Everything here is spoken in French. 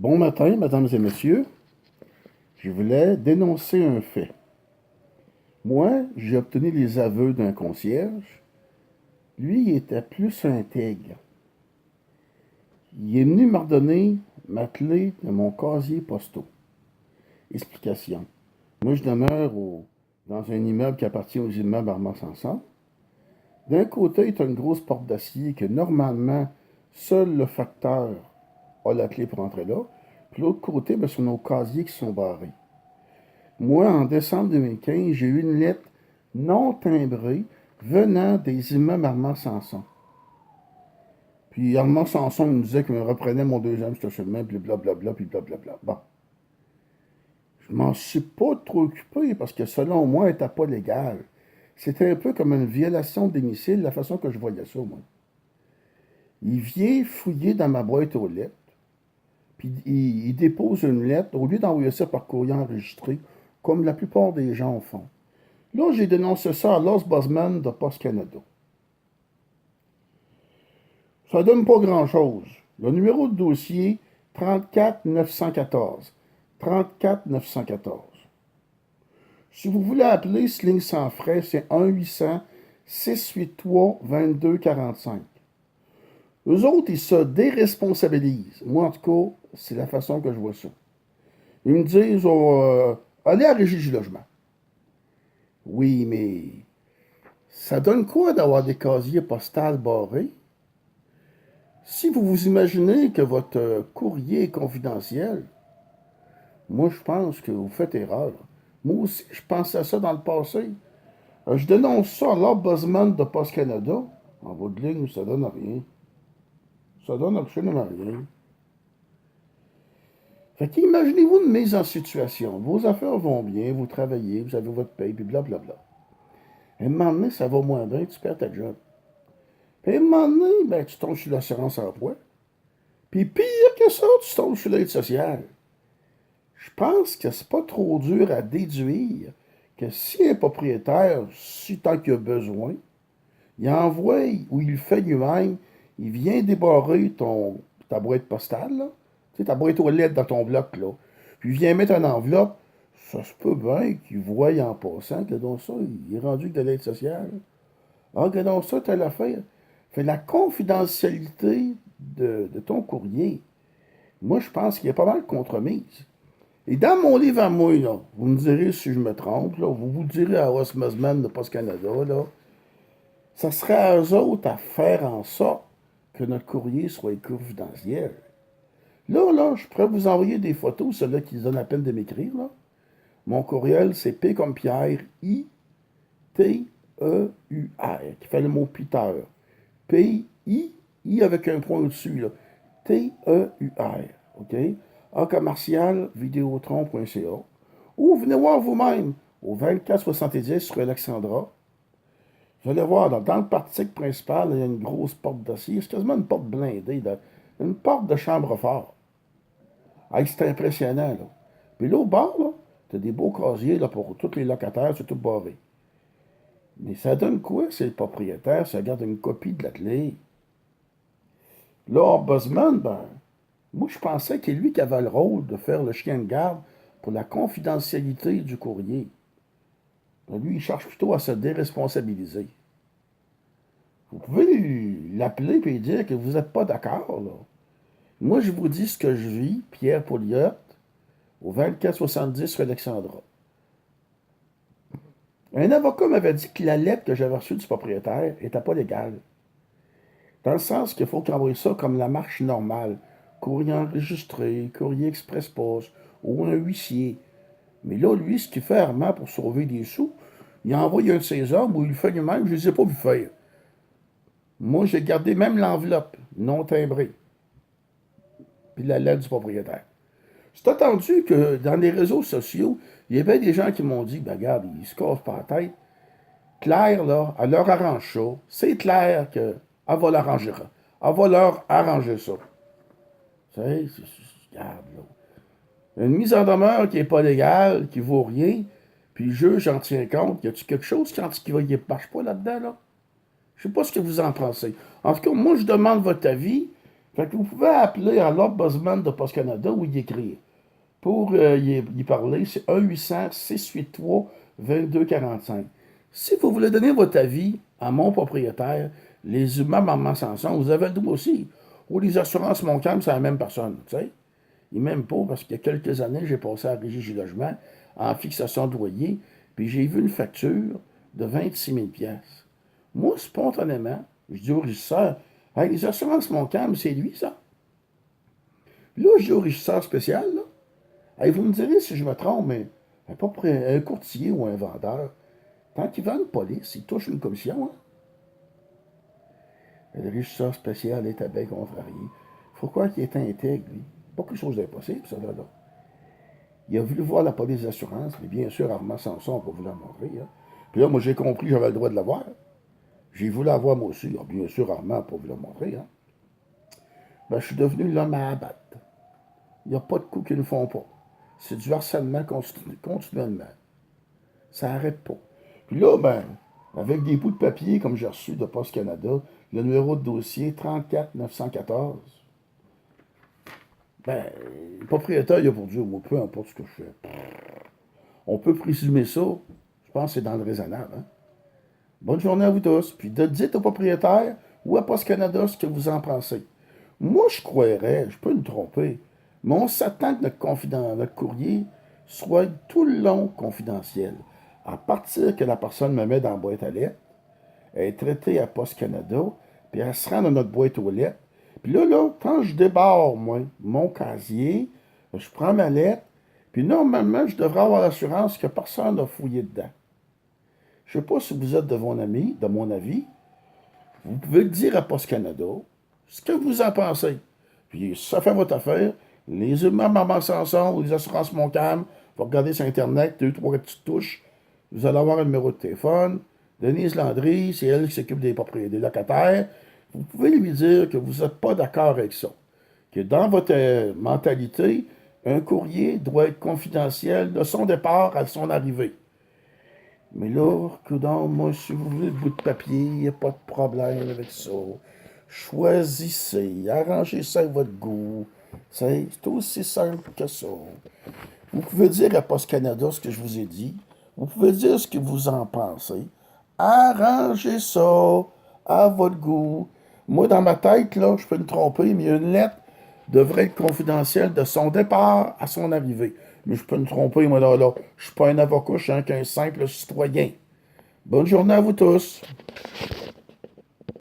Bon matin, mesdames et messieurs. Je voulais dénoncer un fait. Moi, j'ai obtenu les aveux d'un concierge. Lui, il était plus intègre. Il est venu me redonner ma clé de mon casier postal. Explication. Moi, je demeure dans un immeuble qui appartient aux immeubles Armand Sanson. D'un côté, tu as une grosse porte d'acier que normalement, seul le facteur a la clé pour entrer là. Puis l'autre côté, ben, c'est nos casiers qui sont barrés. Moi, en décembre 2015, j'ai eu une lettre non timbrée venant des immeubles Armand Sanson. Puis Armand Sanson me disait qu'il me reprenait mon deuxième stationnement, puis blablabla, puis blablabla. Bon. Je m'en suis pas trop occupé parce que selon moi, elle n'était pas légal. C'était un peu comme une violation de domicile, la façon que je voyais ça, moi. Il vient fouiller dans ma boîte aux lettres, puis il dépose une lettre, au lieu d'envoyer ça par courrier enregistré, comme la plupart des gens font. Là, j'ai dénoncé ça à l'Osbosman de Post Canada. Ça donne pas grand-chose. Le numéro de dossier, 34 914. 34 914. Si vous voulez appeler ce ligne sans frais, c'est 1-800-683-2245. Eux autres, ils se déresponsabilisent. Moi, en tout cas, c'est la façon que je vois ça. Ils me disent, allez à la Régie du logement. Oui, mais ça donne quoi d'avoir des casiers postaux barrés? Si vous vous imaginez que votre courrier est confidentiel, moi je pense que vous faites erreur. Moi aussi, je pensais à ça dans le passé. Je dénonce ça à l'Ombudsman de Post Canada. En bout de ligne, ça donne rien. Ça donne absolument rien. Fait qu'imaginez-vous une mise en situation. Vos affaires vont bien, vous travaillez, vous avez votre paye, puis blablabla. Et à un moment donné, ça va moins bien, tu perds ta job. Puis à un moment donné, ben, tu tombes sur l'assurance emploi. Puis pire que ça, tu tombes sur l'aide sociale. Je pense que c'est pas trop dur à déduire que si un propriétaire, si tant qu'il a besoin, il envoie ou il le fait lui-même, il vient débarrer ta boîte postale, là, tu sais, ta boîte aux lettres dans ton bloc, là, puis il vient mettre une enveloppe, ça se peut bien qu'il voie en passant que donc ça, il est rendu que de l'aide sociale. Ah, que donc ça, t'as l'affaire. Fait la confidentialité de ton courrier, moi, je pense qu'il y a pas mal de compromise. Et dans mon livre à moi, là, vous me direz si je me trompe, là, vous vous direz à Osmosman de Post Canada, là, ça serait à eux autres à faire en sorte que notre courrier soit confidentiel. Là, je pourrais vous envoyer des photos, ceux-là qui donnent la peine de m'écrire, là. Mon courriel, c'est P comme Pierre, I-T-E-U-R, qui fait le mot Peter. P-I, avec un point au-dessus, là. T-E-U-R, OK? En commercial, vidéotron.ca. Ou venez voir vous-même au 2470 sur Alexandra. Vous allez voir, dans le portique principal, il y a une grosse porte d'acier. C'est quasiment une porte blindée. Une porte de chambre fort. Ah, c'est impressionnant, là. Puis là, au bord, là, t'as des beaux casiers là, pour tous les locataires, c'est tout barré. Mais ça donne quoi si le propriétaire se garde une copie de la clé? Là, Ombudsman, ben, moi, je pensais que lui qui avait le rôle de faire le chien de garde pour la confidentialité du courrier. Ben, lui, il cherche plutôt à se déresponsabiliser. Vous pouvez l'appeler et lui dire que vous n'êtes pas d'accord, là. Moi, je vous dis ce que je vis, Pierre Pouliot, au 2470 rue Alexandra. Un avocat m'avait dit que la lettre que j'avais reçue du propriétaire n'était pas légale. Dans le sens qu'il faut qu'il envoie ça comme la marche normale. Courrier enregistré, courrier express poste, ou un huissier. Mais là, lui, ce qu'il fait, Armand, pour sauver des sous, il envoie un de ses hommes ou il le fait lui-même, je ne les ai pas vu faire. Moi, j'ai gardé même l'enveloppe, non timbrée, puis la lettre du propriétaire. C'est attendu que dans les réseaux sociaux, il y avait des gens qui m'ont dit, ben regarde, ils se cassent pas la tête. Claire, là, elle leur arrange ça. C'est clair qu'elle va l'arranger. Elle va leur arranger ça. Tu sais, regarde, là. Une mise en demeure qui n'est pas légale, qui vaut rien, puis le juge en tient compte. Y a-tu quelque chose qui ne marche pas là-dedans, là? Je sais pas ce que vous en pensez. En tout cas, moi, je demande votre avis. Fait que vous pouvez appeler à l'Ombudsman de Post Canada ou y écrire. Pour y parler, c'est 1-800-683-2245. Si vous voulez donner votre avis à mon propriétaire, les humains Maman Sanson, vous avez le droit aussi. Ou les assurances Montcalm, c'est la même personne, tu sais. Il m'aime pas parce qu'il y a quelques années, j'ai passé à la Régie du logement en fixation de loyer, puis j'ai vu une facture de 26 000 piastres. Moi, spontanément, je dis au régisseur, hey, les assurances Montcalm, c'est lui, ça. Là, je dis au régisseur spécial, là, hey, vous me direz si je me trompe, mais pas pour un courtier ou un vendeur. Tant qu'il vend une police, il touche une commission. Hein? Le régisseur spécial était bien contrarié. Pourquoi qu'il était intègre, lui? Pas quelque chose d'impossible, ça, là. Il a voulu voir la police d'assurance, mais bien sûr, Armand Sanson n'a pas voulu la montrer. Hein? Puis là, moi, j'ai compris que j'avais le droit de la voir. J'ai voulu la voir, moi aussi. Ah, bien sûr, Armand n'a pas voulu la montrer. Hein? Ben, je suis devenu l'homme à abattre. Il n'y a pas de coups qu'ils ne font pas. C'est du harcèlement continuellement. Ça n'arrête pas. Puis là, ben, avec des bouts de papier, comme j'ai reçu de Post Canada, le numéro de dossier 34 914, ben, le propriétaire, il a pour dire, moi, peu importe ce que je fais. On peut présumer ça. Je pense que c'est dans le raisonnable. Hein? Bonne journée à vous tous. Puis dites au propriétaire ou à Post Canada ce que vous en pensez. Moi, je croirais, je peux me tromper, mais on s'attend que notre courrier soit tout le long confidentiel. À partir que la personne me met dans la boîte à lettres, elle est traitée à Post Canada, puis elle se rend dans notre boîte aux lettres. Puis là, quand je débarre, moi, mon casier, je prends ma lettre, puis normalement, je devrais avoir l'assurance que personne n'a fouillé dedans. Je ne sais pas si vous êtes de mon avis. Vous pouvez le dire à Post Canada, ce que vous en pensez. Puis ça fait votre affaire. Les humains Maman Sanson ou les assurances Montcalm, vous regardez sur Internet, 2, 3 petites touches, vous allez avoir un numéro de téléphone. Denise Landry, c'est elle qui s'occupe des propriétaires, des locataires. Vous pouvez lui dire que vous n'êtes pas d'accord avec ça. Que dans votre mentalité, un courrier doit être confidentiel de son départ à son arrivée. Mais là, coudonc, moi, si vous voulez le bout de papier, il n'y a pas de problème avec ça. Choisissez, arrangez ça avec votre goût. C'est aussi simple que ça. Vous pouvez dire à Post Canada ce que je vous ai dit. Vous pouvez dire ce que vous en pensez. Arrangez ça à votre goût. Moi, dans ma tête, là, je peux me tromper, mais une lettre devrait être confidentielle de son départ à son arrivée. Mais je peux me tromper, moi, là. Je suis pas un avocat, je suis qu'un simple citoyen. Bonne journée à vous tous.